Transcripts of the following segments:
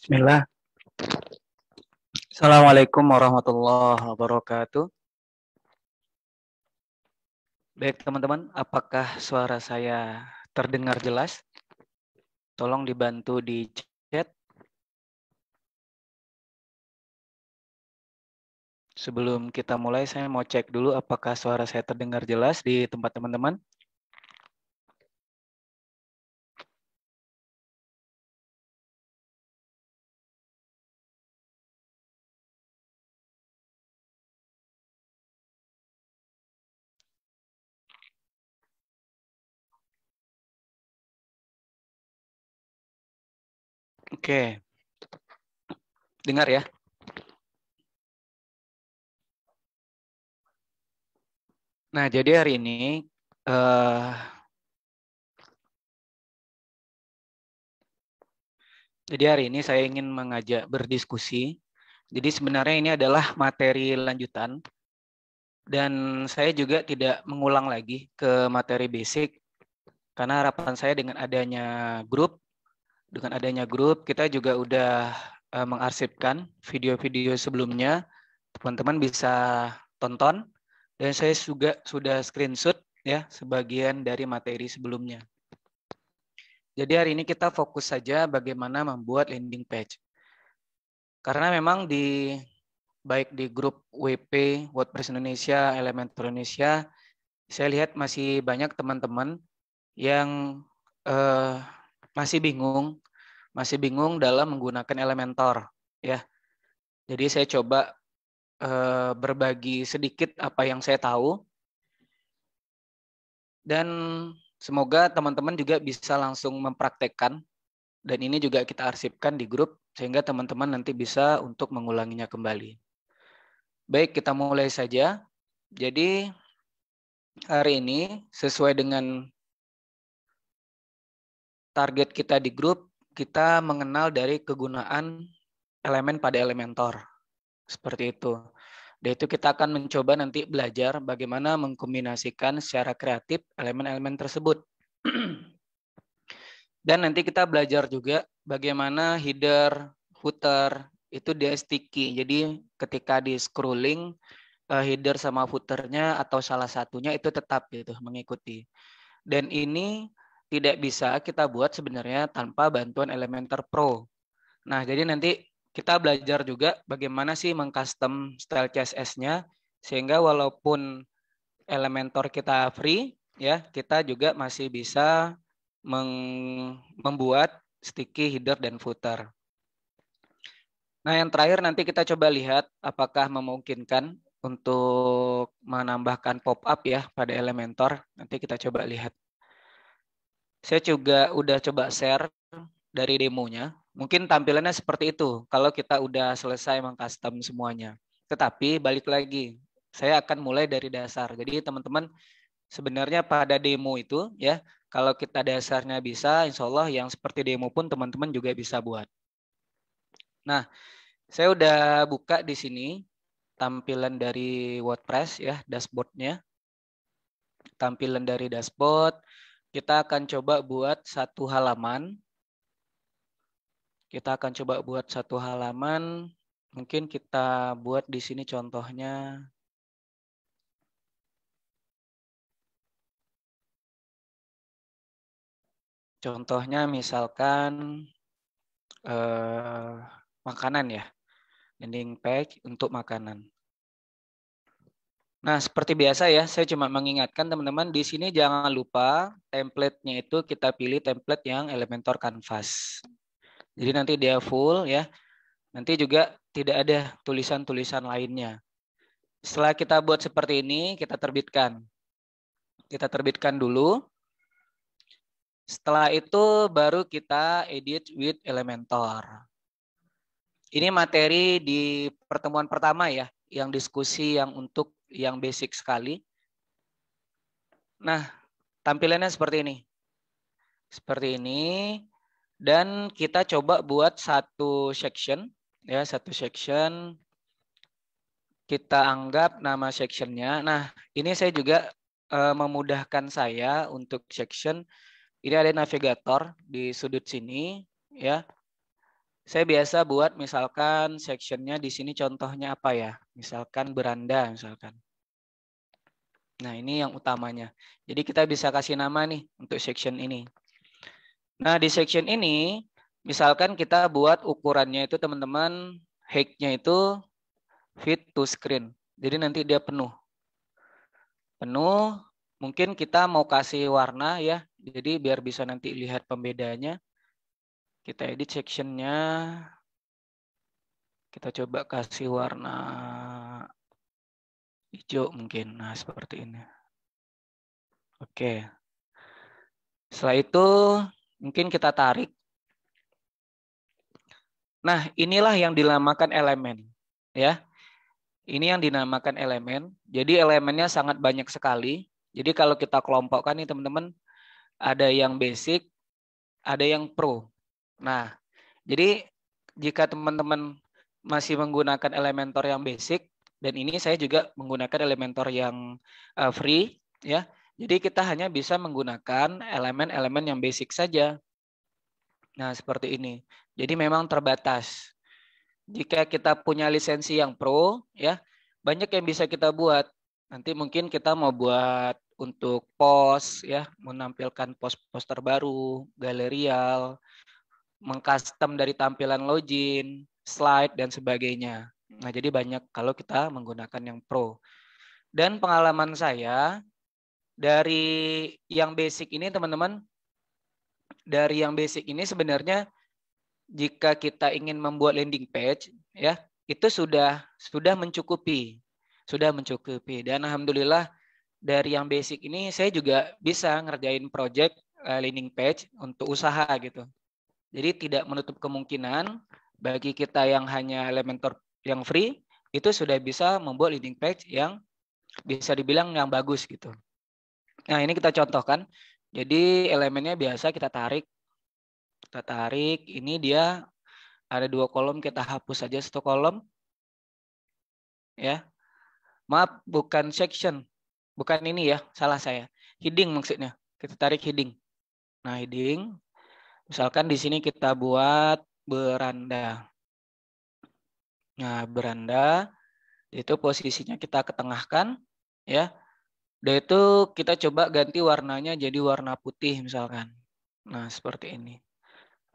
Bismillah. Assalamualaikum warahmatullahi wabarakatuh. Baik teman-teman, apakah suara saya terdengar jelas? Tolong dibantu di chat. Sebelum kita mulai, saya mau cek dulu apakah suara saya terdengar jelas di tempat teman-teman. Oke, dengar ya. Nah, jadi hari ini saya ingin mengajak berdiskusi. Jadi sebenarnya ini adalah materi lanjutan dan saya juga tidak mengulang lagi ke materi basic karena harapan saya dengan adanya grup kita juga udah mengarsipkan video-video sebelumnya, teman-teman bisa tonton dan saya juga sudah screenshot ya sebagian dari materi sebelumnya. Jadi hari ini kita fokus saja bagaimana membuat landing page. Karena memang baik di grup WP WordPress Indonesia, Elementor Indonesia, saya lihat masih banyak teman-teman yang masih bingung dalam menggunakan Elementor ya. Jadi saya coba berbagi sedikit apa yang saya tahu dan semoga teman-teman juga bisa langsung mempraktekkan dan ini juga kita arsipkan di grup sehingga teman-teman nanti bisa untuk mengulanginya kembali. Baik, kita mulai saja. Jadi hari ini sesuai dengan target kita di grup, kita mengenal dari kegunaan elemen pada Elementor. Seperti itu. Dan itu kita akan mencoba nanti belajar bagaimana mengkombinasikan secara kreatif elemen-elemen tersebut. Dan nanti kita belajar juga bagaimana header, footer, itu dia sticky. Jadi ketika di scrolling, header sama footernya atau salah satunya itu tetap gitu mengikuti. Dan ini tidak bisa kita buat sebenarnya tanpa bantuan Elementor Pro. Nah, jadi nanti kita belajar juga bagaimana sih mengcustom style CSS-nya sehingga walaupun Elementor kita free ya, kita juga masih bisa membuat sticky header dan footer. Nah, yang terakhir nanti kita coba lihat apakah memungkinkan untuk menambahkan pop-up ya pada Elementor. Nanti kita coba lihat. Saya juga udah coba share dari demonya. Mungkin tampilannya seperti itu kalau kita udah selesai mengcustom semuanya. Tetapi balik lagi, saya akan mulai dari dasar. Jadi teman-teman sebenarnya pada demo itu ya, kalau kita dasarnya bisa, insya Allah yang seperti demo pun teman-teman juga bisa buat. Nah, saya udah buka di sini tampilan dari WordPress ya, dashboardnya. Tampilan dari dashboard, kita akan coba buat satu halaman. Kita akan coba buat satu halaman. Mungkin kita buat di sini contohnya. Contohnya misalkan makanan ya. Landing page untuk makanan. Nah, seperti biasa ya, saya cuma mengingatkan teman-teman di sini jangan lupa template-nya itu kita pilih template yang Elementor Canvas. Jadi nanti dia full ya. Nanti juga tidak ada tulisan-tulisan lainnya. Setelah kita buat seperti ini, kita terbitkan. Kita terbitkan dulu. Setelah itu baru kita edit with Elementor. Ini materi di pertemuan pertama ya, yang diskusi yang untuk yang basic sekali. Nah, tampilannya seperti ini. Seperti ini. Dan kita coba buat satu section. Ya, satu section. Kita anggap nama sectionnya. Nah, ini saya juga memudahkan saya untuk section. Ini ada navigator di sudut sini. Ya. Saya biasa buat misalkan sectionnya di sini contohnya apa ya? Misalkan beranda misalkan. Nah, ini yang utamanya. Jadi kita bisa kasih nama nih untuk section ini. Nah, di section ini misalkan kita buat ukurannya itu teman-teman height-nya itu fit to screen. Jadi nanti dia penuh. Penuh, mungkin kita mau kasih warna ya. Jadi biar bisa nanti lihat pembedanya. Kita edit sectionnya. Kita coba kasih warna hijau mungkin. Nah, seperti ini. Oke. Setelah itu mungkin kita tarik. Nah, inilah yang dinamakan elemen. Ya. Ini yang dinamakan elemen. Jadi elemennya sangat banyak sekali. Jadi kalau kita kelompokkan nih teman-teman, ada yang basic, ada yang pro. Nah, jadi jika teman-teman masih menggunakan Elementor yang basic, dan ini saya juga menggunakan Elementor yang free, ya. Jadi kita hanya bisa menggunakan elemen-elemen yang basic saja. Nah, seperti ini. Jadi memang terbatas. Jika kita punya lisensi yang pro, ya, banyak yang bisa kita buat. Nanti mungkin kita mau buat untuk post, ya, menampilkan post-post terbaru, galerial, mengcustom dari tampilan login, slide, dan sebagainya. Nah, jadi banyak kalau kita menggunakan yang pro. Dan pengalaman saya, dari yang basic ini teman-teman, dari yang basic ini sebenarnya jika kita ingin membuat landing page, ya, itu sudah mencukupi. Sudah mencukupi. Dan alhamdulillah dari yang basic ini saya juga bisa ngerjain project landing page untuk usaha gitu. Jadi tidak menutup kemungkinan bagi kita yang hanya Elementor yang free itu sudah bisa membuat landing page yang bisa dibilang yang bagus gitu. Nah, ini kita contohkan. Jadi elemennya biasa kita tarik. Kita tarik, ini dia ada 2 kolom, kita hapus saja 1 kolom. Ya. Maaf, bukan section. Bukan ini ya, salah saya. Heading maksudnya. Kita tarik heading. Nah, heading. Misalkan di sini kita buat beranda. Nah, beranda itu posisinya kita ketengahkan, ya. Dan itu kita coba ganti warnanya jadi warna putih misalkan. Nah, seperti ini.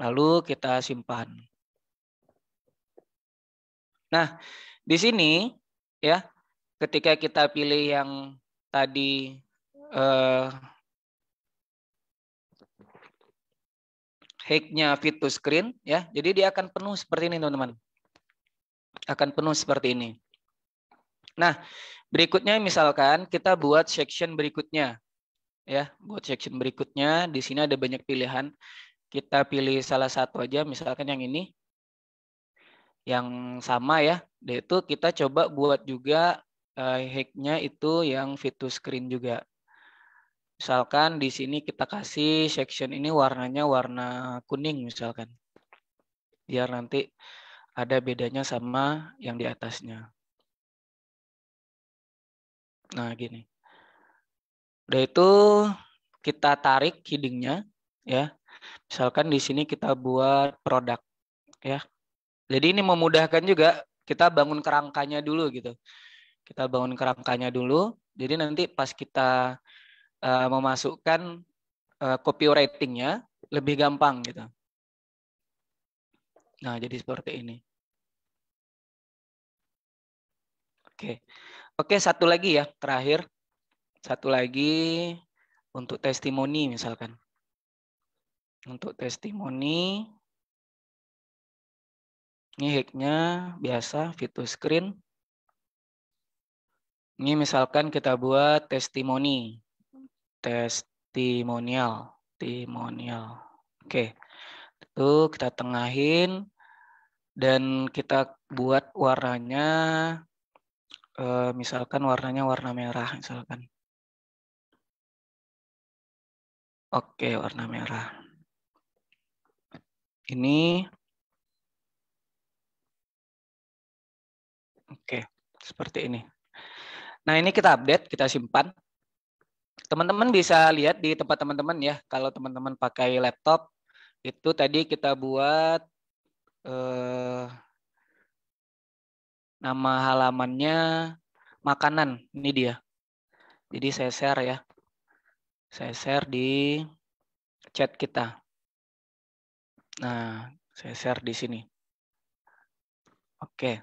Lalu kita simpan. Nah, di sini ya, ketika kita pilih yang tadi height-nya fit to screen ya. Jadi dia akan penuh seperti ini, teman-teman. Akan penuh seperti ini. Nah, berikutnya misalkan kita buat section berikutnya. Ya, buat section berikutnya di sini ada banyak pilihan. Kita pilih salah satu aja, misalkan yang ini. Yang sama ya. Dan itu kita coba buat juga height-nya itu yang fit to screen juga. Misalkan di sini kita kasih section ini warnanya warna kuning misalkan. Biar nanti ada bedanya sama yang di atasnya. Nah, gini. Udah itu kita tarik headingnya ya. Misalkan di sini kita buat produk ya. Jadi ini memudahkan juga, kita bangun kerangkanya dulu gitu. Kita bangun kerangkanya dulu. Jadi nanti pas kita memasukkan copywriting-nya lebih gampang gitu. Nah, jadi seperti ini. Oke. Oke, satu lagi ya, terakhir. Satu lagi untuk testimoni misalkan. Untuk testimoni, ini hack-nya biasa, fit to screen. Ini misalkan kita buat testimoni. Testimonial. Testimonial. Oke. Itu kita tengahin. Dan kita buat warnanya, misalkan warnanya warna merah misalkan. Oke, warna merah. Ini oke, seperti ini. Nah, ini kita update, kita simpan. Teman-teman bisa lihat di tempat teman-teman ya. Kalau teman-teman pakai laptop, itu tadi kita buat nama halamannya makanan. Ini dia. Jadi saya share ya. Saya share di chat kita. Nah, saya share di sini. Oke.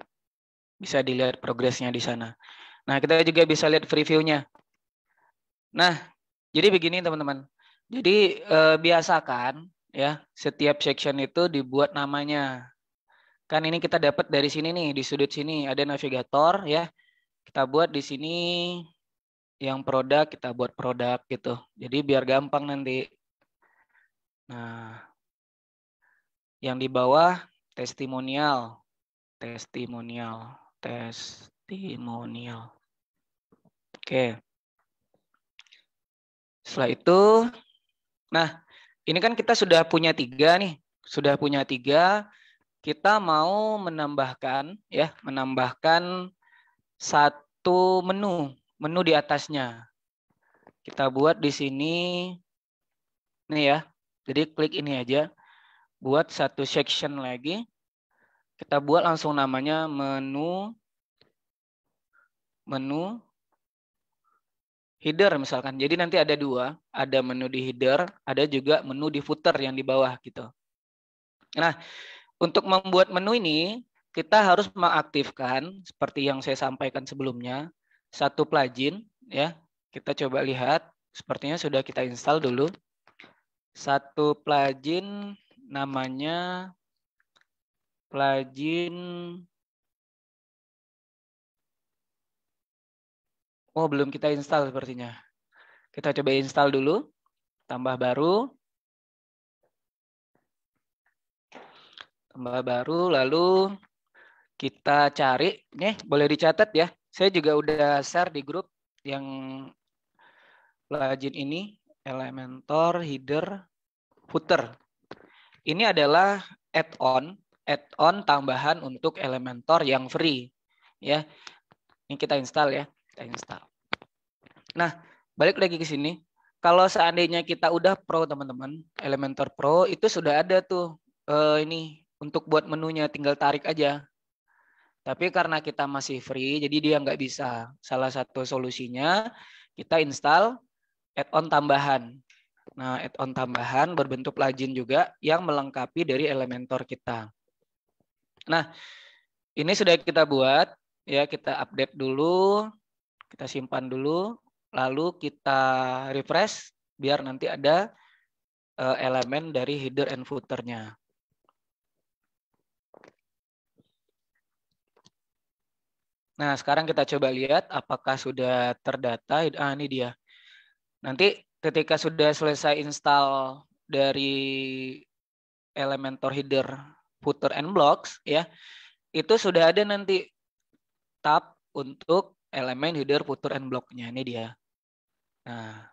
Bisa dilihat progresnya di sana. Nah, kita juga bisa lihat previewnya. Nah, jadi begini teman-teman. Jadi biasakan ya, setiap section itu dibuat namanya. Kan ini kita dapat dari sini nih, di sudut sini ada navigator ya. Kita buat di sini yang produk, kita buat produk gitu. Jadi biar gampang nanti. Nah, yang di bawah testimonial, testimonial, testimonial. Oke. Setelah itu, nah ini kan kita sudah punya 3 nih. Sudah punya 3, kita mau menambahkan ya, menambahkan satu menu di atasnya. Kita buat di sini nih ya. Jadi klik ini aja. Buat satu section lagi. Kita buat langsung namanya menu header misalkan. Jadi nanti ada 2, ada menu di header, ada juga menu di footer yang di bawah gitu. Nah, untuk membuat menu ini kita harus mengaktifkan seperti yang saya sampaikan sebelumnya, satu plugin ya. Kita coba lihat, sepertinya sudah kita install dulu. Satu plugin namanya plugin, oh belum kita install sepertinya. Kita coba install dulu, tambah baru, lalu kita cari, nih boleh dicatat ya. Saya juga udah share di grup yang plugin ini, Elementor Header Footer. Ini adalah add-on tambahan untuk Elementor yang free ya. Ini kita install ya, kita install. Nah, balik lagi ke sini. Kalau seandainya kita udah pro teman-teman, Elementor Pro itu sudah ada tuh ini untuk buat menunya, tinggal tarik aja. Tapi karena kita masih free, jadi dia nggak bisa. Salah satu solusinya kita install add-on tambahan. Nah, add-on tambahan berbentuk plugin juga yang melengkapi dari Elementor kita. Nah, ini sudah kita buat, ya kita update dulu, kita simpan dulu, lalu kita refresh biar nanti ada elemen dari header and footer-nya. Nah, sekarang kita coba lihat apakah sudah terdata. Ah, ini dia. Nanti ketika sudah selesai install dari Elementor header, footer, and blocks, ya, itu sudah ada nanti tab untuk elemen header, footer, and block-nya. Ini dia. Nah,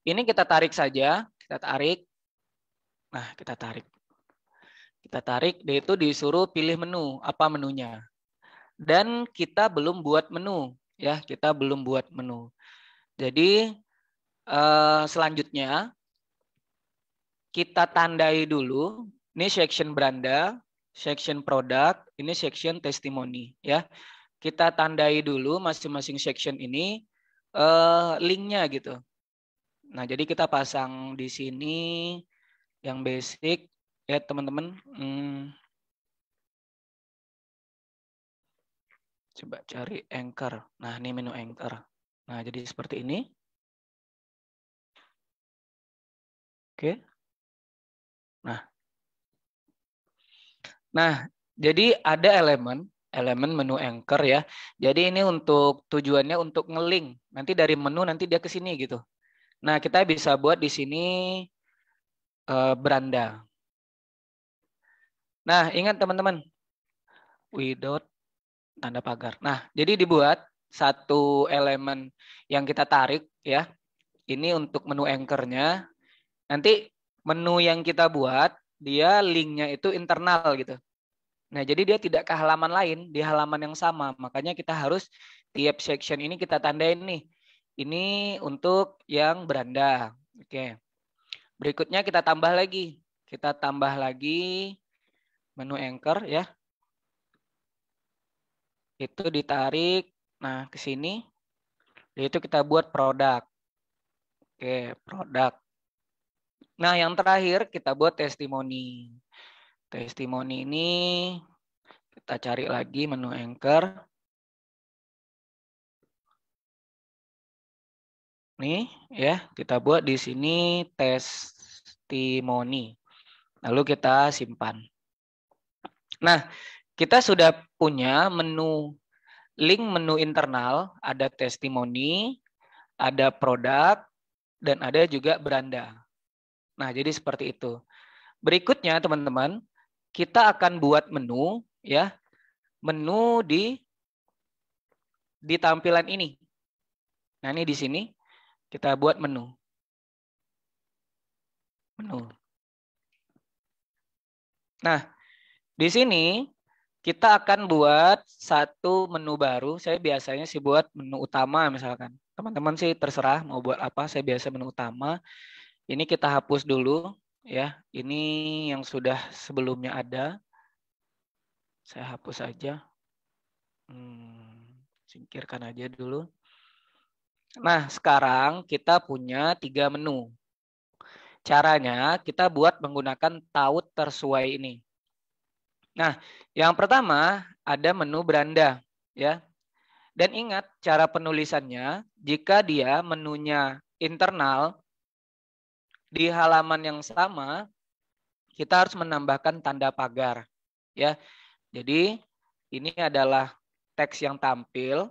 ini kita tarik saja. Kita tarik. Nah, kita tarik. Kita tarik, dia itu disuruh pilih menu. Apa menunya? Dan kita belum buat menu. Ya, kita belum buat menu. Jadi, selanjutnya, kita tandai dulu. Ini section beranda, section produk, ini section testimoni. Ya, kita tandai dulu masing-masing section ini linknya gitu. Nah, jadi kita pasang di sini yang basic ya teman-teman. Coba cari Anchor. Nah, ini menu Anchor. Nah, jadi seperti ini. Oke. Nah, jadi ada elemen menu Anchor ya. Jadi ini untuk tujuannya untuk nge-link. Nanti dari menu nanti dia ke sini gitu. Nah, kita bisa buat di sini beranda. Nah, ingat teman-teman. Without tanda pagar. Nah, jadi dibuat satu elemen yang kita tarik ya. Ini untuk menu Anchor-nya. Nanti menu yang kita buat, dia linknya itu internal gitu. Nah, jadi dia tidak ke halaman lain, di halaman yang sama. Makanya kita harus tiap section ini kita tandain nih. Ini untuk yang beranda. Oke. Berikutnya kita tambah lagi. Kita tambah lagi menu anchor ya. Itu ditarik, nah ke sini. Itu kita buat produk. Oke, produk. Nah, yang terakhir kita buat testimoni. Testimoni ini kita cari lagi menu anchor. Nih ya, kita buat di sini testimoni. Lalu kita simpan. Nah, kita sudah punya link menu internal, ada testimoni, ada produk, dan ada juga beranda. Nah, jadi seperti itu. Berikutnya, teman-teman, kita akan buat menu ya. Menu di tampilan ini. Nah, ini di sini kita buat menu. Nah, di sini kita akan buat satu menu baru. Saya biasanya sih buat menu utama misalkan. Teman-teman sih terserah mau buat apa. Saya biasa menu utama. Ini kita hapus dulu ya. Ini yang sudah sebelumnya ada. Saya hapus saja. Singkirkan aja dulu. Nah, sekarang kita punya 3 menu. Caranya kita buat menggunakan taut tersuai ini. Nah, yang pertama ada menu beranda ya. Dan ingat cara penulisannya, jika dia menunya internal di halaman yang sama, kita harus menambahkan tanda pagar ya. Jadi ini adalah teks yang tampil,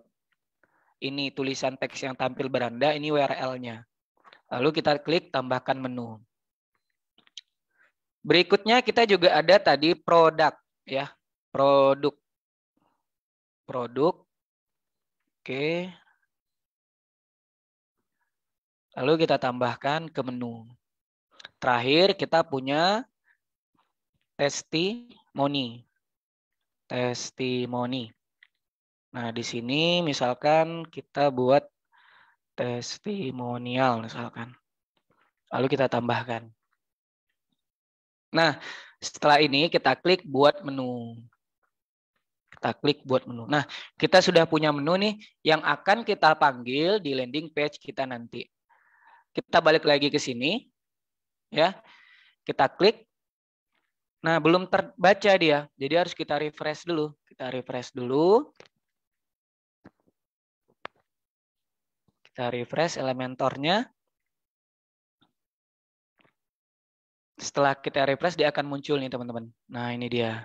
ini tulisan teks yang tampil beranda, ini URL-nya. Lalu kita klik tambahkan menu. Berikutnya kita juga ada tadi produk ya. Produk. Oke. Lalu kita tambahkan ke menu. Terakhir kita punya testimoni. Testimoni. Nah, di sini misalkan kita buat testimonial misalkan. Lalu kita tambahkan. Nah, setelah ini kita klik buat menu. Kita klik buat menu. Nah, kita sudah punya menu nih yang akan kita panggil di landing page kita nanti. Kita balik lagi ke sini. Ya. Kita klik. Nah, belum terbaca dia. Jadi harus kita refresh dulu. Kita refresh dulu. Kita refresh Elementornya. Setelah kita refresh, dia akan muncul nih, teman-teman. Nah, ini dia.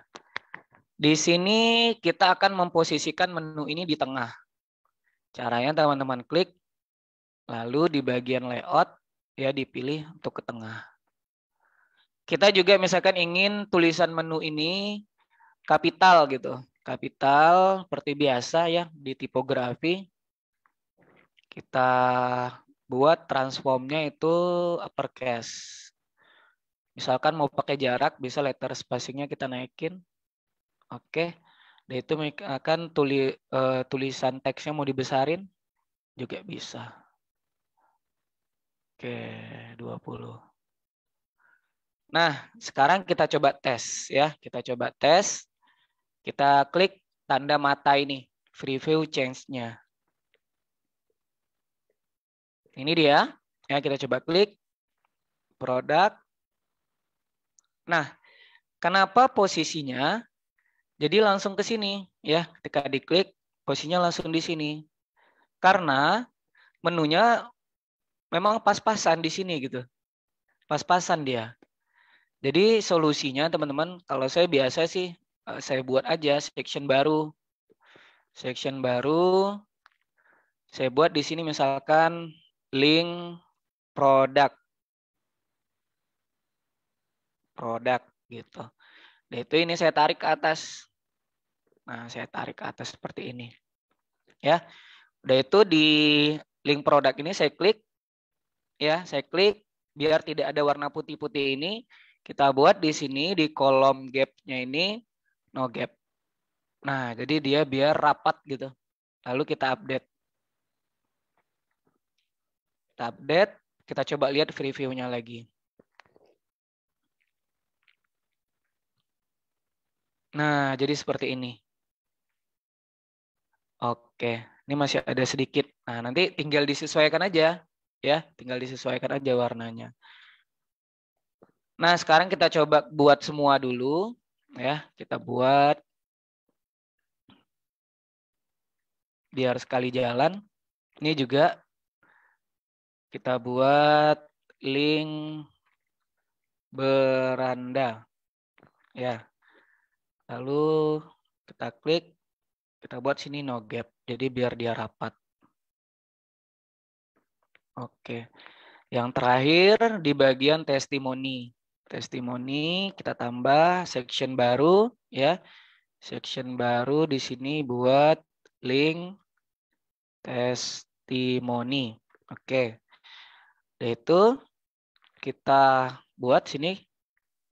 Di sini kita akan memposisikan menu ini di tengah. Caranya teman-teman klik, lalu di bagian layout, ya dipilih untuk ke tengah. Kita juga misalkan ingin tulisan menu ini kapital gitu. Kapital seperti biasa ya di tipografi. Kita buat transformnya itu uppercase. Misalkan mau pakai jarak, bisa letter spacingnya kita naikin. Oke. Dan itu akan tulisan teksnya mau dibesarin juga bisa. Oke, 20. Nah, sekarang kita coba tes ya. Kita coba tes. Kita klik tanda mata ini, preview change-nya. Ini dia. Ya, kita coba klik produk. Nah, kenapa posisinya jadi langsung ke sini ya, ketika diklik posisinya langsung di sini. Karena menunya memang pas-pasan di sini gitu. Pas-pasan dia. Jadi solusinya teman-teman, kalau saya biasa sih saya buat aja section baru. Section baru saya buat di sini misalkan link produk. Produk gitu. Dan itu ini saya tarik ke atas. Nah, saya tarik ke atas seperti ini. Ya. Udah itu di link produk ini saya klik. Ya, saya klik biar tidak ada warna putih-putih ini. Kita buat di sini di kolom gap-nya ini no gap. Nah, jadi dia biar rapat gitu. Lalu kita update. Kita update, kita coba lihat preview-nya lagi. Nah, jadi seperti ini. Oke, ini masih ada sedikit. Nah, nanti tinggal disesuaikan aja, ya, tinggal disesuaikan aja warnanya. Nah, sekarang kita coba buat semua dulu, ya. Kita buat biar sekali jalan. Ini juga kita buat link beranda, ya. Lalu kita klik, kita buat sini no gap, jadi biar dia rapat. Oke. Yang terakhir di bagian testimoni. Testimoni kita tambah section baru, ya. Section baru di sini buat link testimoni. Oke. Itu kita buat sini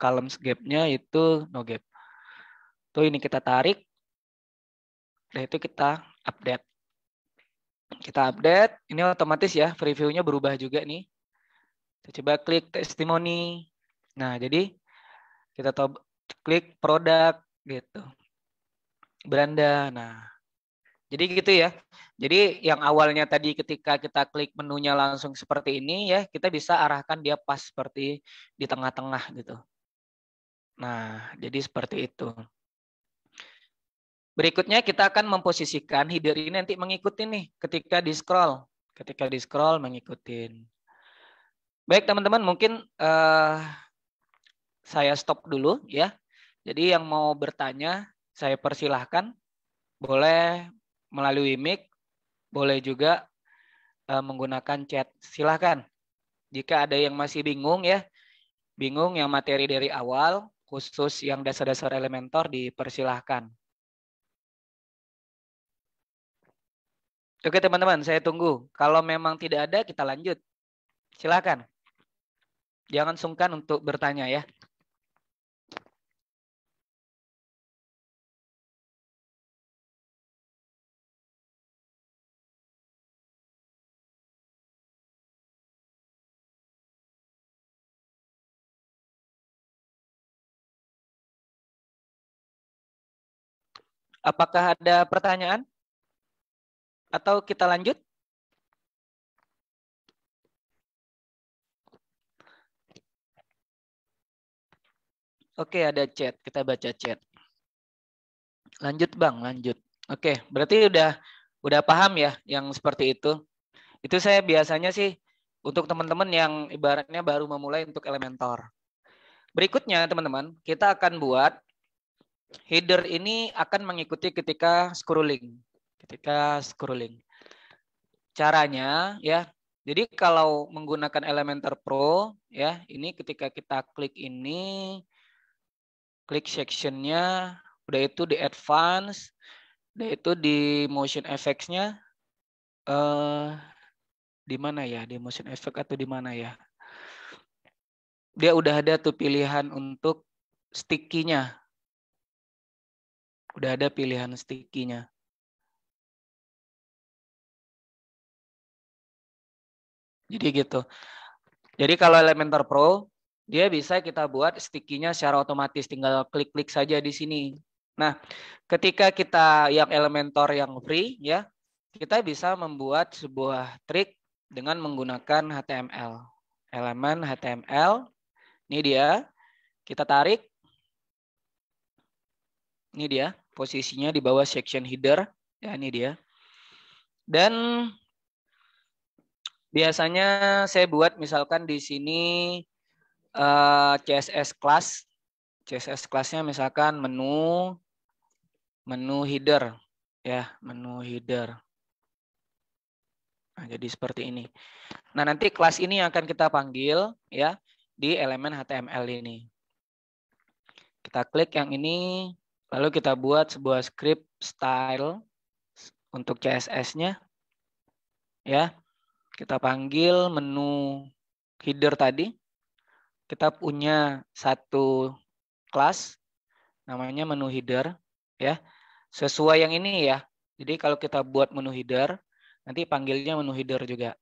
columns gap-nya itu no gap. Tuh ini kita tarik. Dan itu kita update. Kita update, ini otomatis ya preview-nya berubah juga nih. Kita coba klik testimoni. Nah, jadi kita klik produk gitu. Beranda. Nah, jadi gitu ya. Jadi yang awalnya tadi ketika kita klik menunya langsung seperti ini ya, kita bisa arahkan dia pas seperti di tengah-tengah gitu. Nah, jadi seperti itu. Berikutnya kita akan memposisikan header ini nanti mengikuti nih ketika di scroll. Ketika di scroll mengikuti. Baik teman-teman, mungkin saya stop dulu ya. Jadi yang mau bertanya saya persilahkan. Boleh melalui mic, boleh juga menggunakan chat. Silahkan. Jika ada yang masih bingung ya, bingung yang materi dari awal, khusus yang dasar-dasar Elementor dipersilahkan. Oke teman-teman, saya tunggu. Kalau memang tidak ada, kita lanjut. Silahkan. Jangan sungkan untuk bertanya ya. Apakah ada pertanyaan? Atau kita lanjut? Oke, ada chat. Kita baca chat. Lanjut Bang, lanjut. Oke, berarti udah paham ya yang seperti itu. Itu saya biasanya sih untuk teman-teman yang ibaratnya baru memulai untuk Elementor. Berikutnya teman-teman, kita akan buat header ini akan mengikuti ketika scrolling. Ketika scrolling. Caranya ya, jadi kalau menggunakan Elementor Pro ya, ini ketika kita klik ini, klik sectionnya, udah itu di advance, udah itu di motion effects-nya, di mana ya, di motion effect atau di mana ya? Dia udah ada tuh pilihan untuk sticky-nya. Udah ada pilihan sticky-nya. Jadi gitu. Jadi kalau Elementor Pro, dia bisa kita buat sticky-nya secara otomatis. Tinggal klik-klik saja di sini. Nah, ketika kita yang Elementor yang free, ya, kita bisa membuat sebuah trik dengan menggunakan HTML. Elemen HTML, ini dia. Kita tarik. Ini dia, posisinya di bawah section header. Ya, ini dia. Dan biasanya saya buat misalkan di sini CSS class. CSS class-nya misalkan menu header ya, menu header. Nah, jadi seperti ini. Nah, nanti kelas ini akan kita panggil ya di elemen HTML ini. Kita klik yang ini, lalu kita buat sebuah script style untuk CSS-nya. Ya. Kita panggil menu header tadi. Kita punya satu kelas namanya menu header ya. Sesuai yang ini ya. Jadi kalau kita buat menu header, nanti panggilnya menu header juga.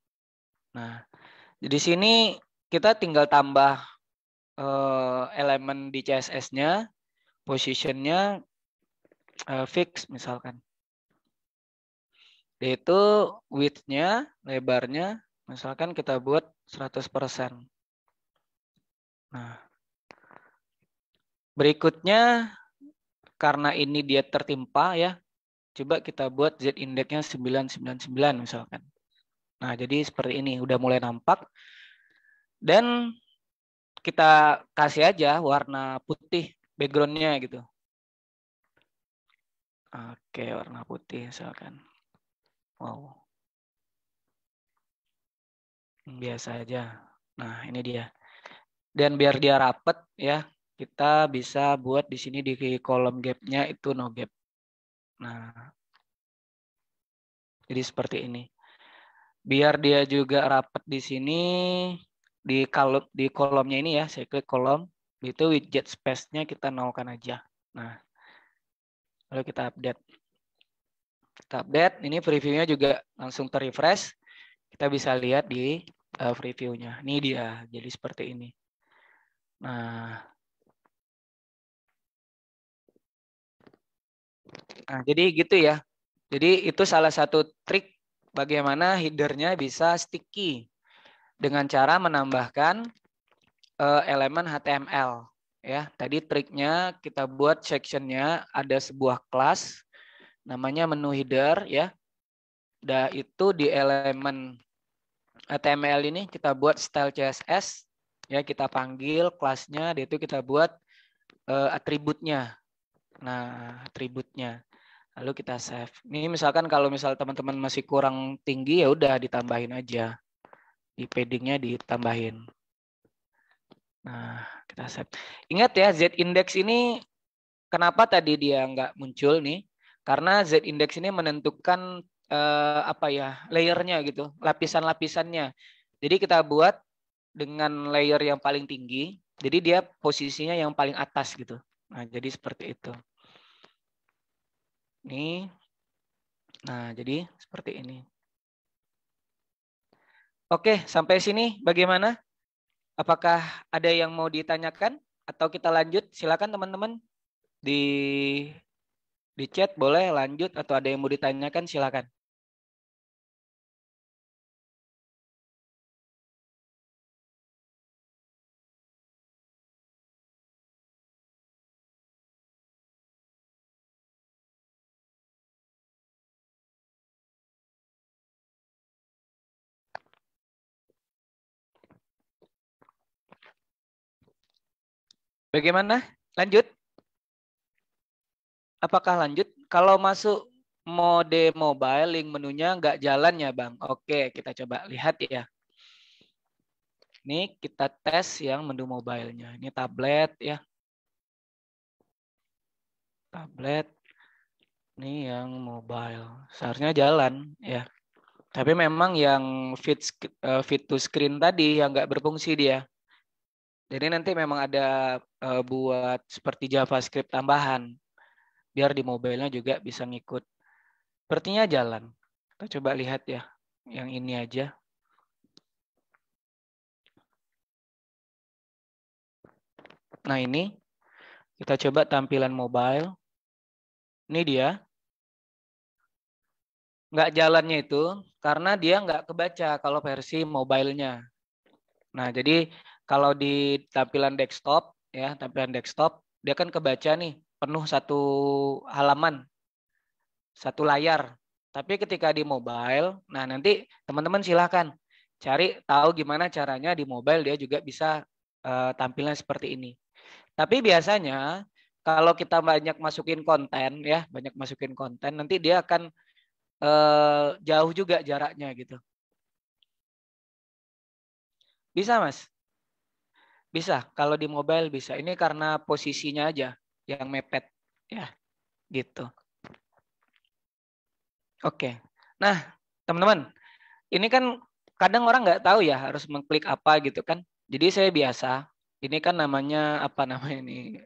Nah, di sini kita tinggal tambah elemen di CSS-nya, position-nya fix misalkan. Yaitu width-nya, lebarnya, misalkan kita buat 100%. Nah, berikutnya karena ini dia tertimpa ya, coba kita buat Z indeksnya 999 misalkan. Nah, jadi seperti ini, udah mulai nampak. Dan kita kasih aja warna putih background-nya gitu. Oke, warna putih misalkan. Wow. Biasa aja. Nah, ini dia. Dan biar dia rapet ya, kita bisa buat di sini di kolom gap-nya itu no gap. Nah, jadi seperti ini. Biar dia juga rapet di sini di kolomnya ini ya, saya klik kolom, itu widget space-nya kita nolkan aja. Nah, lalu kita update. Kita update, ini previewnya juga langsung ter-refresh. Kita bisa lihat di preview-nya. Ini dia, jadi seperti ini. Nah, jadi gitu ya. Jadi itu salah satu trik bagaimana header-nya bisa sticky dengan cara menambahkan elemen HTML. Ya, tadi triknya kita buat section-nya ada sebuah kelas namanya menu header ya. Dan itu di elemen HTML ini kita buat style CSS ya, kita panggil kelasnya, itu kita buat atributnya. Nah, atributnya. Lalu kita save. Ini misalkan kalau misal teman-teman masih kurang tinggi ya udah ditambahin aja. Di paddingnya ditambahin. Nah, kita save. Ingat ya, Z-index ini kenapa tadi dia nggak muncul nih? Karena Z-index ini menentukan apa ya, layernya gitu, lapisan-lapisannya. Jadi kita buat dengan layer yang paling tinggi, jadi dia posisinya yang paling atas gitu. Nah, jadi seperti itu. Nih. Nah, jadi seperti ini. Oke, sampai sini bagaimana? Apakah ada yang mau ditanyakan atau kita lanjut? Silakan teman-teman di chat boleh lanjut atau ada yang mau ditanyakan silakan. Bagaimana? Lanjut? Apakah lanjut? Kalau masuk mode mobile, link menunya nggak jalan ya Bang. Oke, kita coba lihat ya. Ini kita tes yang menu mobile-nya. Ini tablet ya. Tablet. Ini yang mobile. Seharusnya jalan ya. Tapi memang yang fit to screen tadi yang nggak berfungsi dia. Jadi nanti memang ada buat seperti JavaScript tambahan. Biar di mobile-nya juga bisa ngikut. Sepertinya jalan. Kita coba lihat ya. Yang ini aja. Nah ini. Kita coba tampilan mobile. Ini dia. Nggak jalannya itu karena dia nggak kebaca kalau versi mobile-nya. Nah jadi kalau di tampilan desktop, ya tampilan desktop, dia kan kebaca nih penuh satu halaman, satu layar. Tapi ketika di mobile, nah nanti teman-teman silahkan cari tahu gimana caranya di mobile dia juga bisa tampilnya seperti ini. Tapi biasanya kalau kita banyak masukin konten ya, banyak masukin konten, nanti dia akan jauh juga jaraknya gitu. Bisa Mas? Bisa. Kalau di mobile bisa. Ini karena posisinya aja yang mepet ya, gitu. Oke. Nah, teman-teman, ini kan kadang orang nggak tahu ya harus mengklik apa gitu kan. Jadi saya biasa. Ini kan namanya apa namanya ini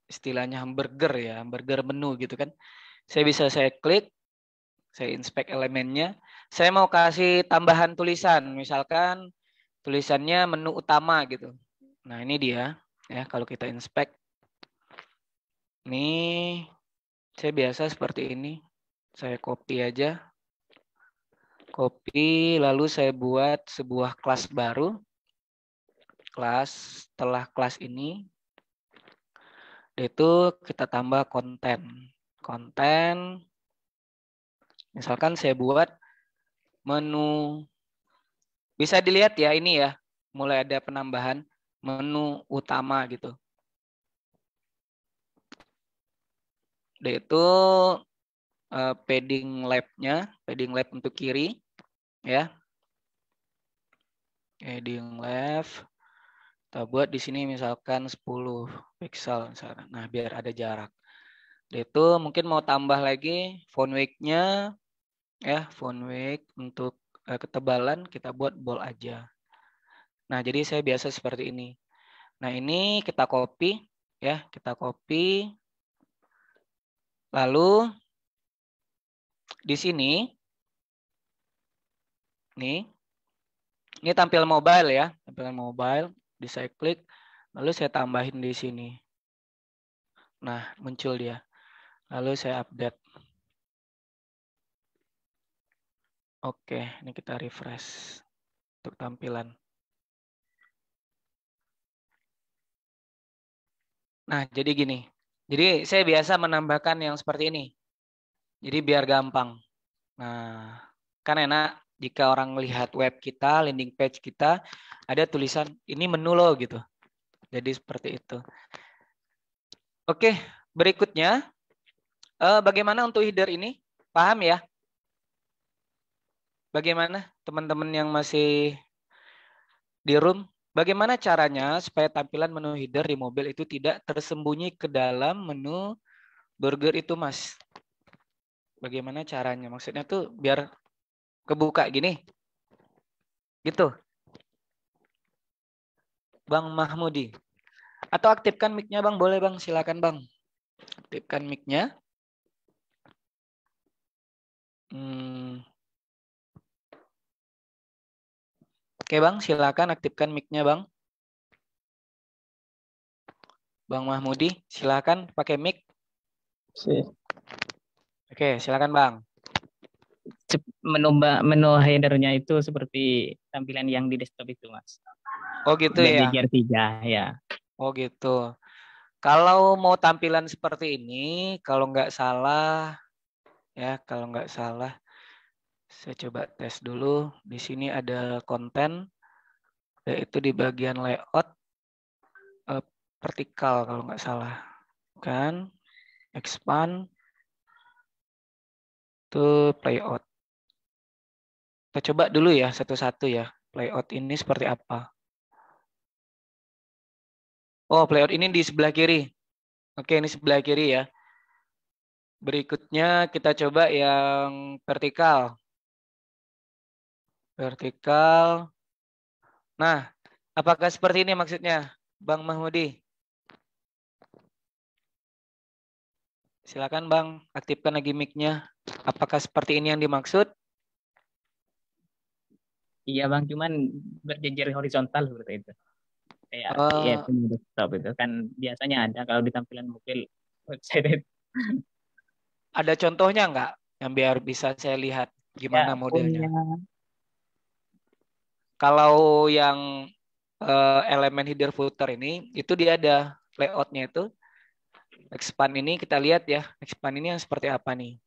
istilahnya hamburger ya, hamburger menu gitu kan. Saya klik, saya inspect elemennya. Saya mau kasih tambahan tulisan, misalkan tulisannya menu utama gitu. Nah ini dia ya kalau kita inspect. Ini saya biasa seperti ini. Saya copy aja. Copy, lalu saya buat sebuah kelas baru. Setelah kelas ini, itu kita tambah konten. Konten, misalkan saya buat menu, bisa dilihat ya ini ya, mulai ada penambahan menu utama gitu. Itu padding lab-nya, padding lab untuk kiri ya. Padding lab. Kita buat di sini misalkan 10 pixel misalkan. Nah, biar ada jarak. Itu mungkin mau tambah lagi font weight-nya ya, font weight untuk ketebalan kita buat bold aja. Nah, jadi saya biasa seperti ini. Nah, ini kita copy ya, kita copy. Lalu di sini nih, ini tampil mobile ya, tampilan mobile, di saya klik, lalu saya tambahin di sini. Nah, muncul dia. Lalu saya update. Oke, ini kita refresh untuk tampilan. Nah, jadi gini. Jadi saya biasa menambahkan yang seperti ini. Jadi biar gampang. Nah, kan enak jika orang melihat web kita, landing page kita, ada tulisan ini menu loh gitu. Jadi seperti itu. Oke, berikutnya bagaimana untuk header ini? Paham ya? Bagaimana teman-teman yang masih di room? Bagaimana caranya supaya tampilan menu header di mobil itu tidak tersembunyi ke dalam menu burger itu, Mas? Bagaimana caranya? Maksudnya tuh biar kebuka gini. Gitu, Bang Mahmudi. Atau aktifkan mic-nya, Bang. Boleh, Bang. Silakan, Bang. Aktifkan mic-nya. Oke, Bang. Silakan aktifkan mic-nya, Bang. Bang Mahmudi, silakan pakai mic. Oke, silakan, Bang. Menu headernya itu seperti tampilan yang di desktop itu, Mas. Oh gitu ya. Manager 3 ya. Oh gitu. Kalau mau tampilan seperti ini, kalau nggak salah ya, kalau nggak salah, saya coba tes dulu. Di sini ada konten, yaitu di bagian layout vertikal kalau nggak salah, kan? Expand to layout. Kita coba dulu ya satu-satu ya. Layout ini seperti apa? Oh, layout ini di sebelah kiri. Oke, ini sebelah kiri ya. Berikutnya kita coba yang vertikal. Vertikal. Nah, apakah seperti ini maksudnya, Bang Mahmudi? Silakan Bang, aktifkan lagi mic-nya. Apakah seperti ini yang dimaksud? Iya, Bang, cuman berjejer horizontal seperti itu. Kayak ya Uh, punya desktop itu kan biasanya ada kalau di tampilan mobil website itu. ada contohnya nggak yang biar bisa saya lihat Ya gimana punya. modelnya? Kalau yang elemen header footer ini, itu dia ada layoutnya itu. Expand ini kita lihat ya, expand ini yang seperti apa nih?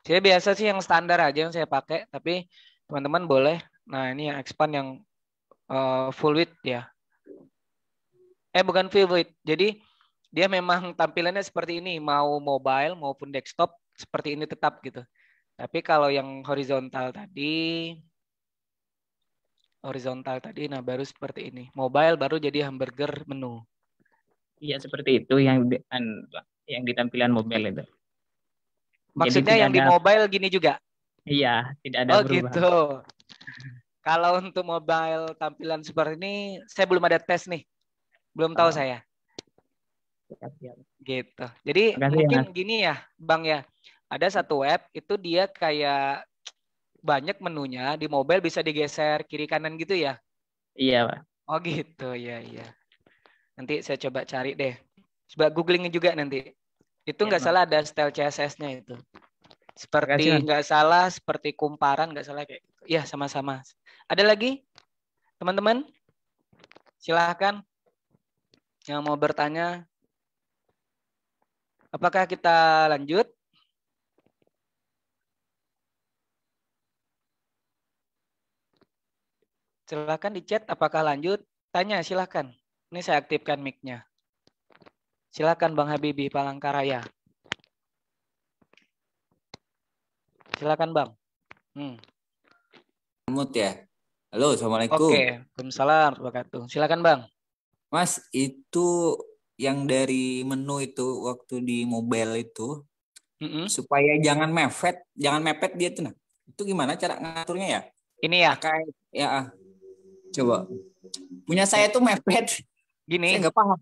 Saya biasa sih yang standar aja yang saya pakai, tapi teman-teman boleh. Nah ini yang expand yang full width ya. Bukan full width. Jadi dia memang tampilannya seperti ini, mau mobile maupun desktop seperti ini tetap gitu. Tapi kalau yang horizontal tadi, nah baru seperti ini. Mobile baru jadi hamburger menu. Iya seperti itu yang di tampilan mobil itu. Jadi Maksudnya tidak yang di ada. mobile gini juga. Iya, tidak ada Oh gitu. perubahan. Kalau untuk mobile tampilan seperti ini, saya belum ada tes nih. Belum tahu Oh, saya. siap, siap. Gitu. Jadi Makasih ya, mungkin Mas. gini ya, Bang ya. Ada satu web itu dia kayak banyak menunya di mobile bisa digeser kiri kanan gitu ya. Iya, Pak. Oh gitu, ya iya. Nanti saya coba cari deh Coba googling juga nanti. Itu Ya, nggak Bang. salah ada style CSS-nya itu. Terima kasih, Seperti Mas. nggak salah, seperti kumparan nggak salah kayak gitu. Ya sama-sama. Ada lagi teman-teman? Silahkan yang mau bertanya. Apakah kita lanjut? Silahkan di chat apakah lanjut. Tanya silahkan. Ini saya aktifkan mic-nya. Silahkan Bang Habibie Palangkaraya. Silakan Bang. Mut ya. Halo, Oke, Assalamualaikum. Waalaikumsalam warahmatullahi wabarakatuh. Silakan Bang. Mas, itu yang dari menu itu waktu di mobile itu Mm-mm. supaya jangan mepet dia tuh nah. Itu gimana cara ngaturnya ya? Ini ya, Pakai ya coba. Punya saya tuh mepet. Saya gini. nggak paham.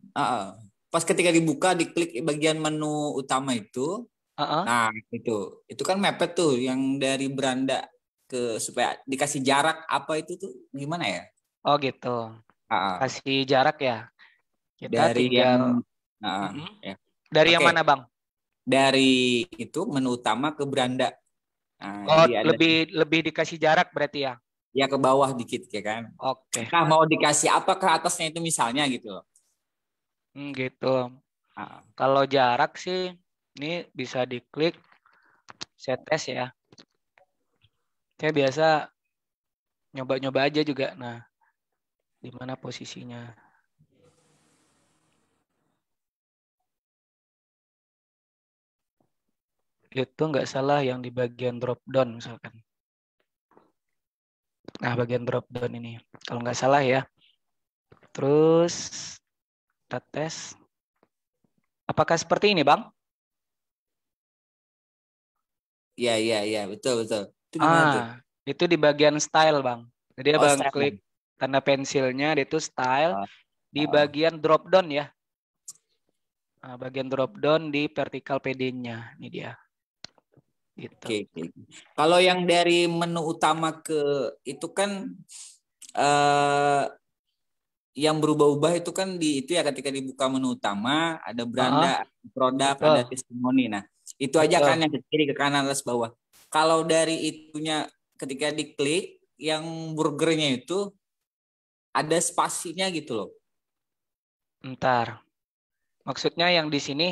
Pas ketika dibuka diklik bagian menu utama itu, Uh-uh. nah itu kan mepet tuh yang dari beranda ke supaya dikasih jarak apa itu tuh gimana ya? Oh gitu. Ah, ah. Kasih jarak ya. Kita Dari yang tinggal. Mm-mm. ya. Dari yang Oke, mana Bang? dari itu menu utama ke beranda. Nah, Oh, jadi ada lebih lebih dikasih jarak berarti ya. ya ke bawah dikit ya kan. Oke. Nah, mau dikasih apa ke atasnya itu misalnya gitu loh. Gitu. Ah, Kalau jarak sih ini bisa diklik set test ya. Saya biasa nyoba-nyoba aja juga. Nah, di mana posisinya? Itu nggak salah yang di bagian drop down misalkan. Nah, bagian drop down ini. Kalau nggak salah ya. Terus kita tes. Apakah seperti ini, Bang? iya, betul betul. Itu gimana tuh? Ah, itu di bagian style, Bang. Jadi Oh, Abang style. klik tanda pensilnya, itu style. Ah, Di ah. bagian drop down ya. Nah, bagian drop down di vertical PD-nya. Ini dia. Gitu. Oke. Kalau yang dari menu utama ke itu kan eh yang berubah-ubah itu kan di itu ya ketika dibuka menu utama ada Ah, beranda, produk, ada betul. testimoni. Nah, itu aja kan Betul. yang ke kiri ke kanan atas bawah. Kalau dari itunya ketika diklik yang burgernya itu ada spasinya gitu loh. Ntar. Maksudnya yang di sini.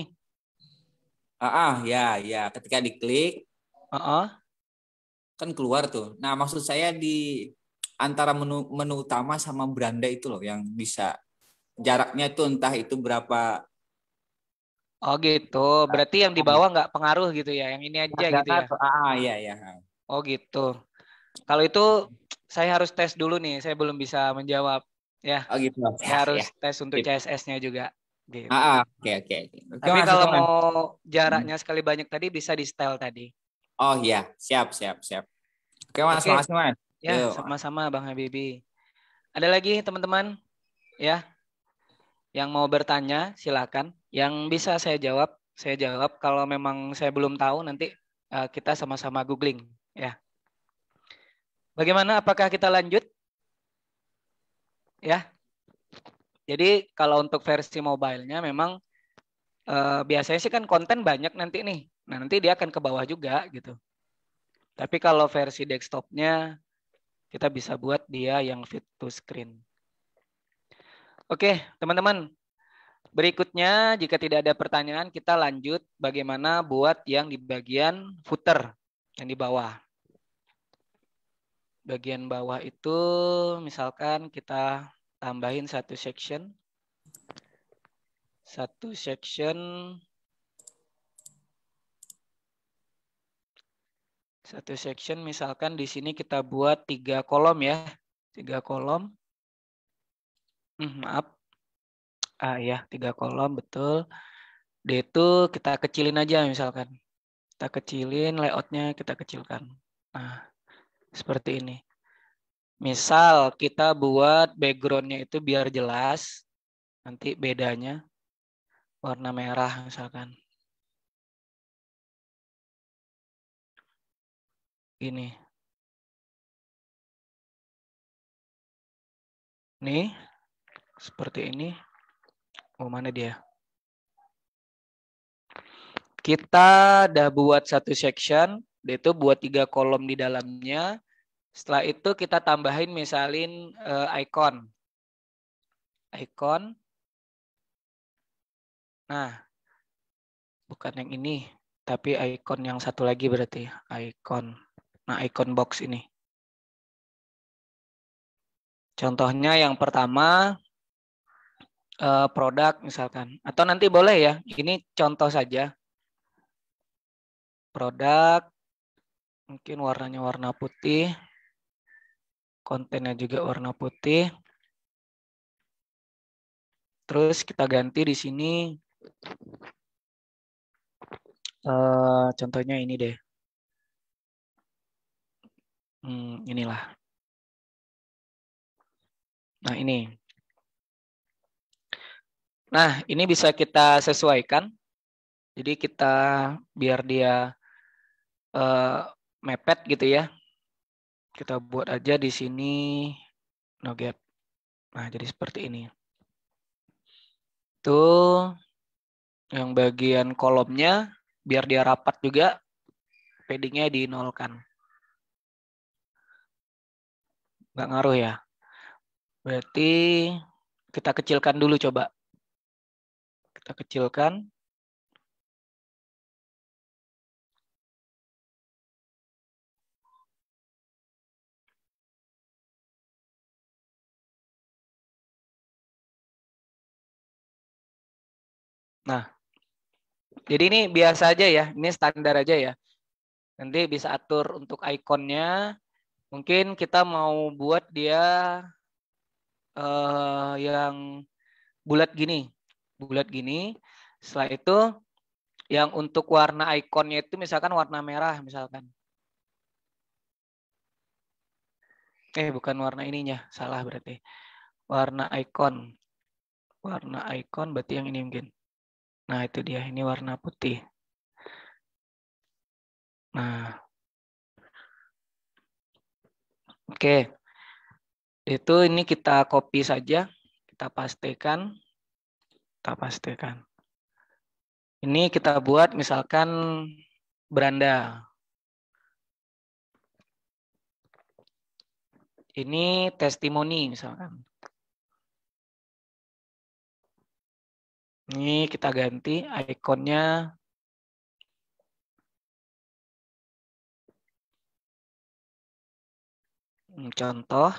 Ya, ketika diklik Ah, kan keluar tuh. Nah, maksud saya di antara menu menu utama sama beranda itu loh yang bisa jaraknya itu entah itu berapa. oh gitu. Berarti yang di bawah nggak pengaruh gitu ya. Yang ini aja Nggak gitu ya. ngaruh. Iya. Oh gitu. Kalau itu saya harus tes dulu nih. Saya belum bisa menjawab. Ya, Oh gitu Mas. saya harus Ya. tes untuk Sip. CSS-nya juga. Gitu. Oke. Oke Tapi Mas, kalau itu Mas. mau jaraknya sekali banyak tadi bisa di style tadi. Oh iya, siap. Oke Mas, Oke, makasih Mas. ya Yuk. sama-sama Bang Habibie. Ada lagi teman-teman ya yang mau bertanya silakan. Yang bisa saya jawab. Kalau memang saya belum tahu nanti kita sama-sama googling ya. Bagaimana? Apakah kita lanjut? Ya. Jadi kalau untuk versi mobile-nya memang biasanya sih kan konten banyak nanti nih. Nah nanti dia akan ke bawah juga gitu. Tapi kalau versi desktopnya kita bisa buat dia yang fit to screen. Oke, teman-teman. Berikutnya, jika tidak ada pertanyaan, kita lanjut bagaimana buat yang di bagian footer, yang di bawah. Bagian bawah itu, misalkan kita tambahin satu section. Satu section. Satu section, misalkan di sini kita buat 3 kolom ya. 3 kolom. Maaf. Ya, 3 kolom, betul. Dia itu kita kecilin aja misalkan. Kita kecilin, layoutnya kita kecilkan. Nah, seperti ini. Misal kita buat backgroundnya itu biar jelas. Nanti bedanya warna merah misalkan. Ini. Nih, seperti ini. Oh, mana dia? kita udah buat satu section, itu buat 3 kolom di dalamnya. Setelah itu kita tambahin misalin icon. Icon. Nah, bukan yang ini, tapi icon yang satu lagi berarti. Icon. Nah, icon box ini. Contohnya yang pertama, produk misalkan. Atau nanti boleh ya, ini contoh saja. Produk, mungkin warnanya warna putih. Kontennya juga warna putih. Terus kita ganti di sini. Contohnya ini deh. Inilah. Nah ini. Nah ini bisa kita sesuaikan. Jadi kita biar dia mepet gitu ya. Kita buat aja di sini no gap. Nah jadi seperti ini. Tuh yang bagian kolomnya biar dia rapat juga paddingnya dinolkan. Nggak ngaruh ya. Berarti kita kecilkan dulu coba. Kita kecilkan. Nah, jadi ini biasa aja ya. Ini standar aja ya. Nanti bisa atur untuk ikonnya. Mungkin kita mau buat dia yang bulat gini. Bulat gini. Setelah itu yang untuk warna ikonnya itu misalkan warna merah misalkan. Bukan warna ininya. Salah berarti. Warna ikon. Warna ikon berarti yang ini mungkin. Nah itu dia. Ini warna putih. Nah. Oke. Itu ini kita copy saja. Kita pastekan. Kita pastekan. Ini kita buat misalkan beranda. Ini testimoni misalkan. Ini kita ganti ikonnya. Contoh.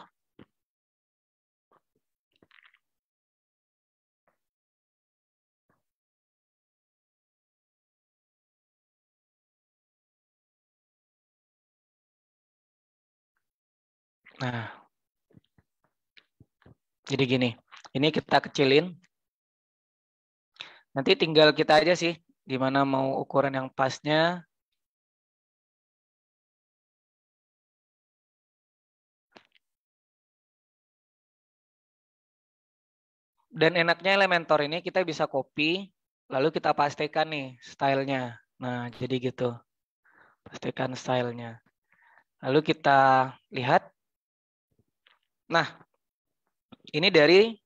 Nah. Jadi gini. Ini kita kecilin. Nanti tinggal kita aja sih. Gimana mau ukuran yang pasnya. Dan enaknya Elementor ini kita bisa copy. Lalu kita pastekan nih stylenya. Nah jadi gitu. Pastikan stylenya. Lalu kita lihat. Nah, ini dari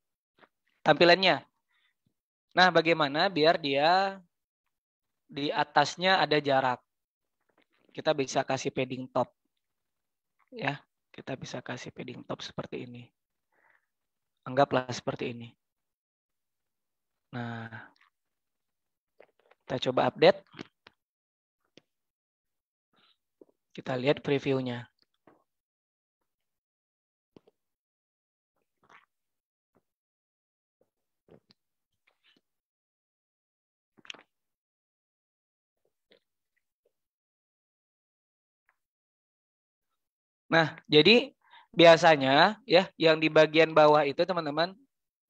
tampilannya. Nah, bagaimana biar dia di atasnya ada jarak. Kita bisa kasih padding top. Ya, kita bisa kasih padding top seperti ini. Anggaplah seperti ini. Nah, kita coba update. Kita lihat previewnya. Nah, jadi biasanya ya yang di bagian bawah itu teman-teman,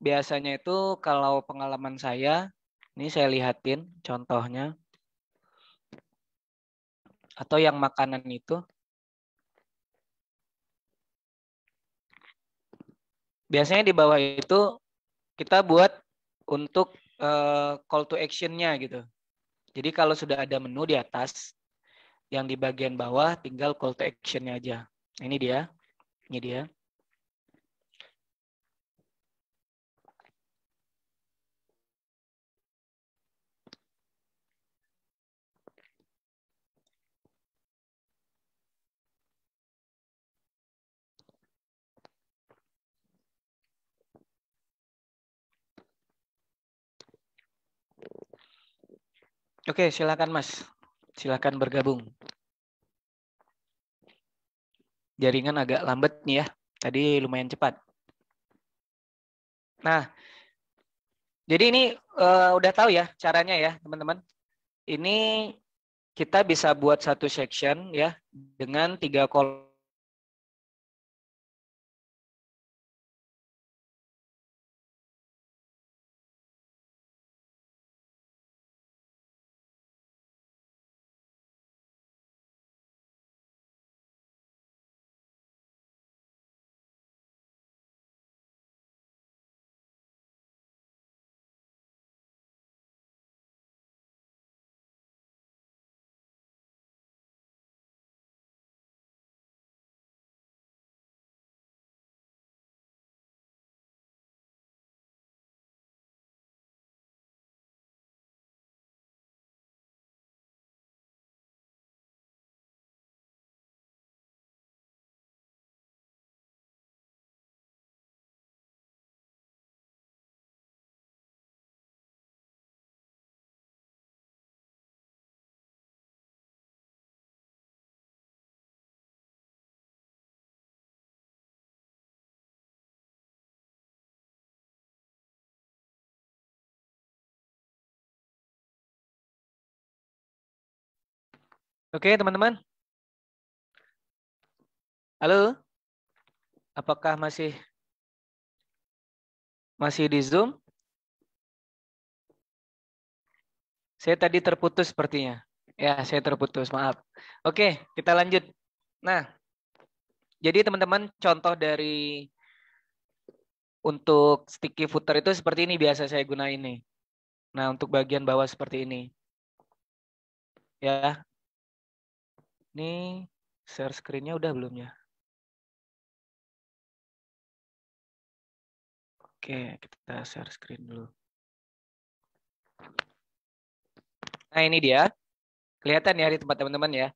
biasanya itu kalau pengalaman saya, ini saya lihatin contohnya, atau yang makanan itu, biasanya di bawah itu kita buat untuk call to action-nya gitu. Jadi kalau sudah ada menu di atas, yang di bagian bawah tinggal call to action-nya aja. Ini dia. Ini dia. Oke, silakan Mas. Silakan bergabung. Jaringan agak lambat nih ya. Tadi lumayan cepat. Nah, jadi ini udah tahu ya caranya ya, teman-teman. Ini kita bisa buat satu section ya dengan 3 kolom. Oke, teman-teman. Halo? Apakah masih di Zoom? Saya tadi terputus sepertinya. Ya, saya terputus, maaf. Oke, kita lanjut. Nah, jadi teman-teman contoh dari untuk sticky footer itu seperti ini biasa saya gunain nih. Nah, untuk bagian bawah seperti ini. Ya. Ini share screen-nya udah belum ya? Oke, kita share screen dulu. Nah, ini dia. Kelihatan ya di tempat teman-teman ya.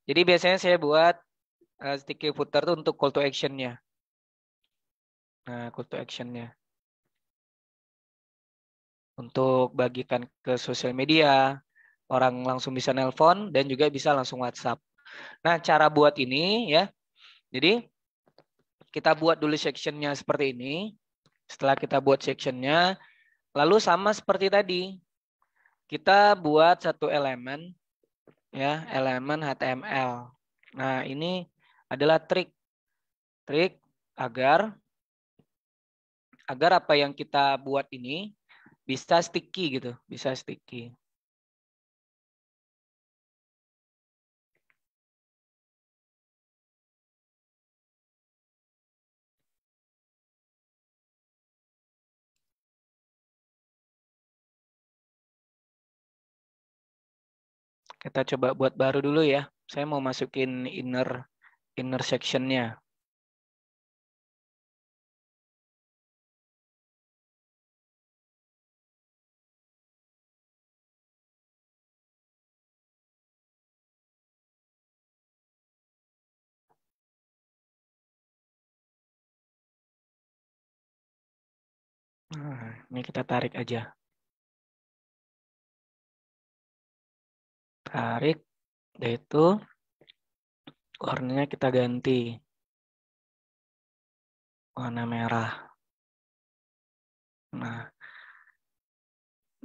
Jadi biasanya saya buat sticky footer tuh untuk call to action-nya. Nah, call to action-nya. Untuk bagikan ke sosial media, orang langsung bisa nelpon dan juga bisa langsung WhatsApp. Nah, cara buat ini ya. Jadi kita buat dulu section-nya seperti ini. Setelah kita buat section-nya, lalu sama seperti tadi. Kita buat satu elemen ya, elemen HTML. Nah, ini adalah trik agar apa yang kita buat ini bisa sticky gitu, bisa sticky. Kita coba buat baru dulu ya. Saya mau masukin inner section-nya. Nah, ini kita tarik aja. Tarik, yaitu warnanya kita ganti. Warna merah. Nah,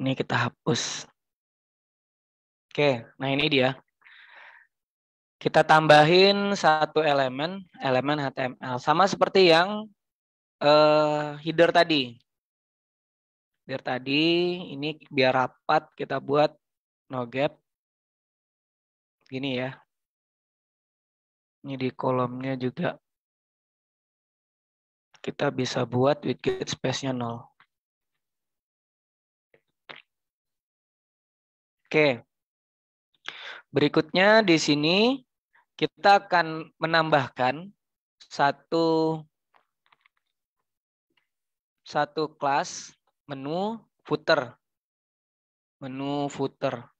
ini kita hapus. Oke, nah ini dia. Kita tambahin satu elemen HTML. Sama seperti yang header tadi. Header tadi, ini biar rapat kita buat no gap. Gini ya. Ini di kolomnya juga kita bisa buat widget space-nya 0. Oke. Berikutnya di sini kita akan menambahkan satu kelas menu footer. Menu footer.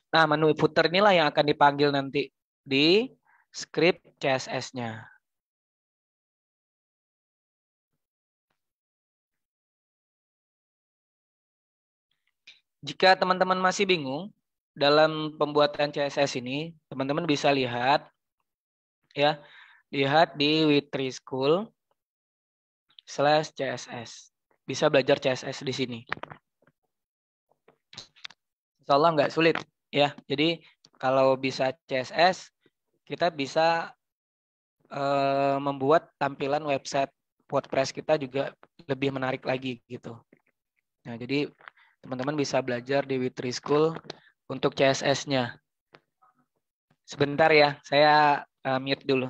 Nah, menu footer inilah yang akan dipanggil nanti di script CSS-nya. Jika teman-teman masih bingung dalam pembuatan CSS ini, teman-teman bisa lihat ya, lihat di witrischool/css. Bisa belajar CSS di sini. Insya Allah nggak sulit ya. Jadi kalau bisa CSS, kita bisa membuat tampilan website WordPress kita juga lebih menarik lagi gitu. Nah, jadi teman-teman bisa belajar di Witrischool untuk CSS-nya. Sebentar ya, saya mute dulu.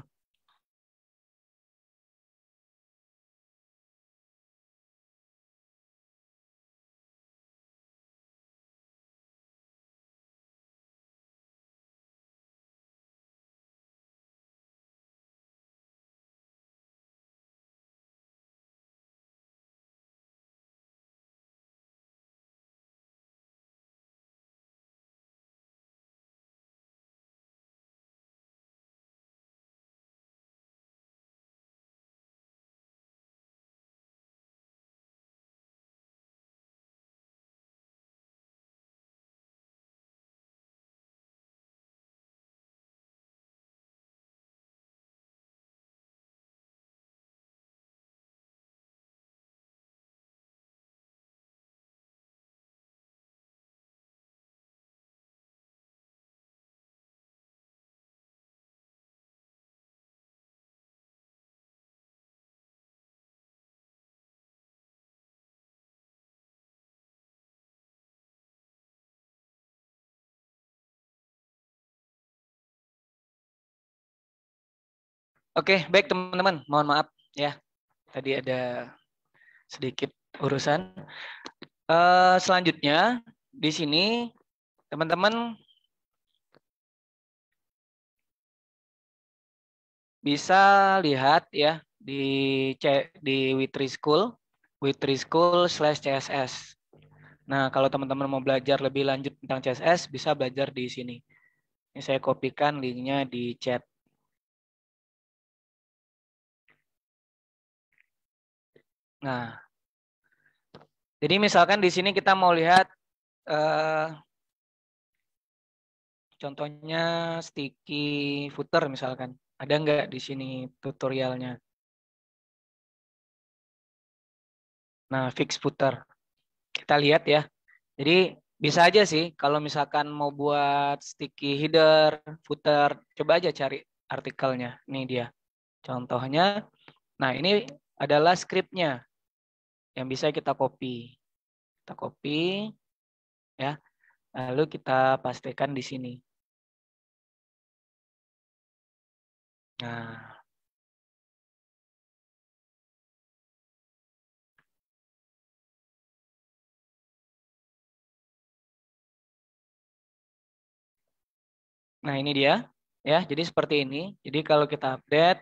Oke, baik teman-teman. Mohon maaf ya, tadi ada sedikit urusan. Selanjutnya di sini teman-teman bisa lihat ya di Witrischool/CSS. Nah, kalau teman-teman mau belajar lebih lanjut tentang CSS, bisa belajar di sini. Ini saya kopikan linknya di chat. Nah, jadi misalkan di sini kita mau lihat contohnya sticky footer misalkan. Ada nggak di sini tutorialnya? Nah, fix footer. Kita lihat ya. Jadi bisa aja sih kalau misalkan mau buat sticky header, footer, coba aja cari artikelnya. Ini dia contohnya. Nah, ini adalah scriptnya yang bisa kita copy. Kita copy ya. Lalu kita pastikan di sini. Nah, nah ini dia ya. Jadi seperti ini. Jadi kalau kita update,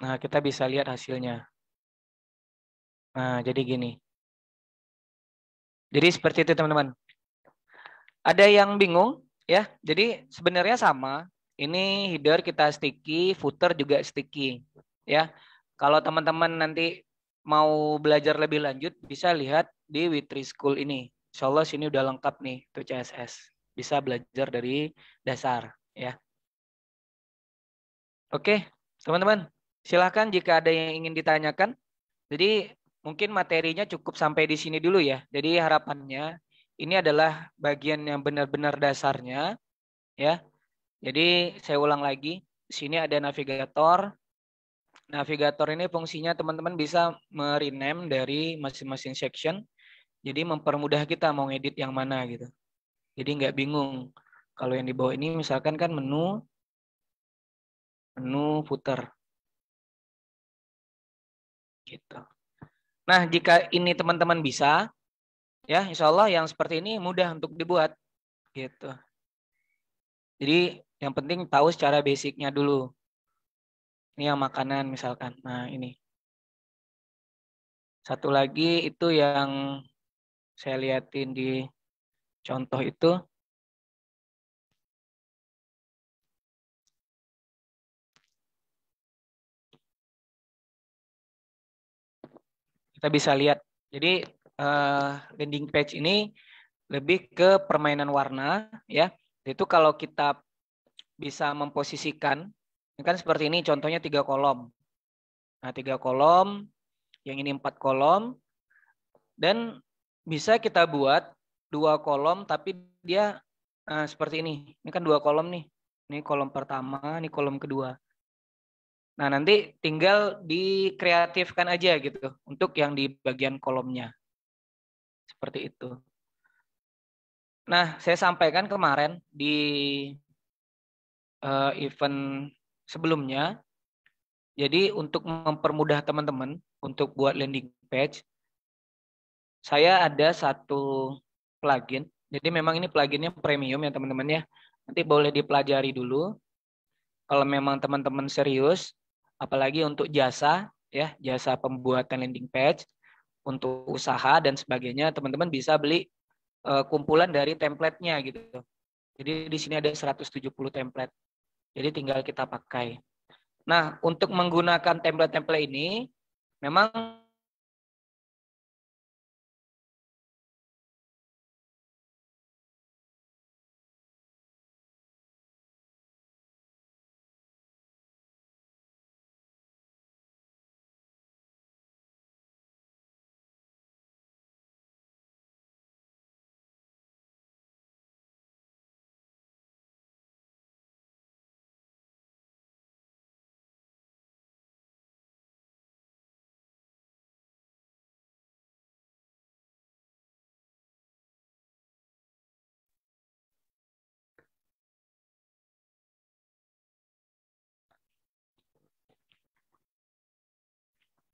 nah kita bisa lihat hasilnya. Nah, jadi gini. Jadi seperti itu teman-teman. Ada yang bingung ya? Jadi sebenarnya sama. Ini header kita sticky, footer juga sticky ya. Kalau teman-teman nanti mau belajar lebih lanjut bisa lihat di Witrischool ini. Insya Allah sini udah lengkap nih tuh CSS. Bisa belajar dari dasar ya. Oke, teman-teman. Silahkan jika ada yang ingin ditanyakan. Jadi mungkin materinya cukup sampai di sini dulu ya. Jadi harapannya ini adalah bagian yang benar-benar dasarnya ya. Jadi saya ulang lagi, di sini ada navigator. Navigator ini fungsinya teman-teman bisa merename dari masing-masing section. Jadi mempermudah kita mau ngedit yang mana gitu. Jadi nggak bingung. Kalau yang di bawah ini misalkan kan menu footer gitu. Nah, jika ini teman-teman bisa, ya insya Allah yang seperti ini mudah untuk dibuat gitu. Jadi yang penting tahu secara basicnya dulu. Ini yang makanan misalkan. Nah ini. Satu lagi itu yang saya liatin di contoh itu. Kita bisa lihat. Jadi landing page ini lebih ke permainan warna ya. Itu kalau kita bisa memposisikan, ini kan seperti ini contohnya 3 kolom. Nah 3 kolom, yang ini 4 kolom, dan bisa kita buat 2 kolom tapi dia seperti ini. Ini kan 2 kolom nih. Ini kolom pertama, ini kolom kedua. Nah nanti tinggal dikreatifkan aja gitu untuk yang di bagian kolomnya. Seperti itu. Nah, saya sampaikan kemarin di event sebelumnya. Jadi untuk mempermudah teman-teman untuk buat landing page, saya ada satu plugin. Jadi memang ini pluginnya premium ya teman-teman ya. Nanti boleh dipelajari dulu. Kalau memang teman-teman serius, apalagi untuk jasa ya, jasa pembuatan landing page untuk usaha dan sebagainya, teman-teman bisa beli kumpulan dari template-nya gitu. Jadi di sini ada 170 template. Jadi tinggal kita pakai. Nah, untuk menggunakan template-template ini memang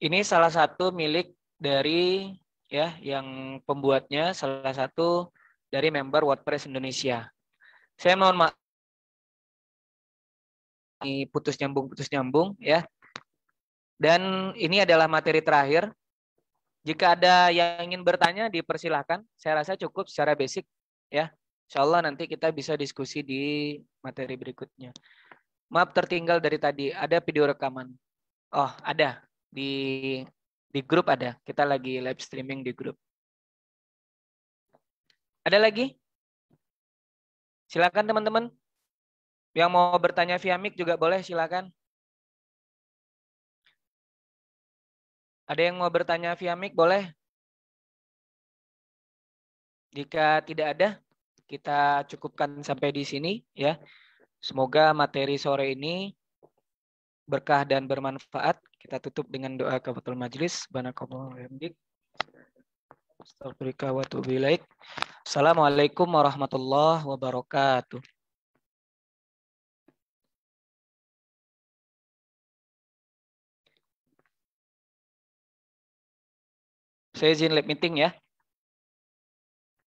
ini salah satu milik dari ya yang pembuatnya, salah satu dari member WordPress Indonesia. Saya mohon maaf ini putus nyambung ya. Dan ini adalah materi terakhir. Jika ada yang ingin bertanya dipersilahkan. Saya rasa cukup secara basic ya. Insya Allah nanti kita bisa diskusi di materi berikutnya. Maaf tertinggal dari tadi, ada video rekaman. Oh, ada. Di grup ada. Kita lagi live streaming di grup. Ada lagi? Silakan teman-teman. Yang mau bertanya via mic juga boleh, silakan. Ada yang mau bertanya via mic boleh? Jika tidak ada, kita cukupkan sampai di sini ya. Semoga materi sore ini berkah dan bermanfaat. Kita tutup dengan doa kafatul majlis. Assalamualaikum warahmatullahi wabarakatuh. Saya izin live meeting ya.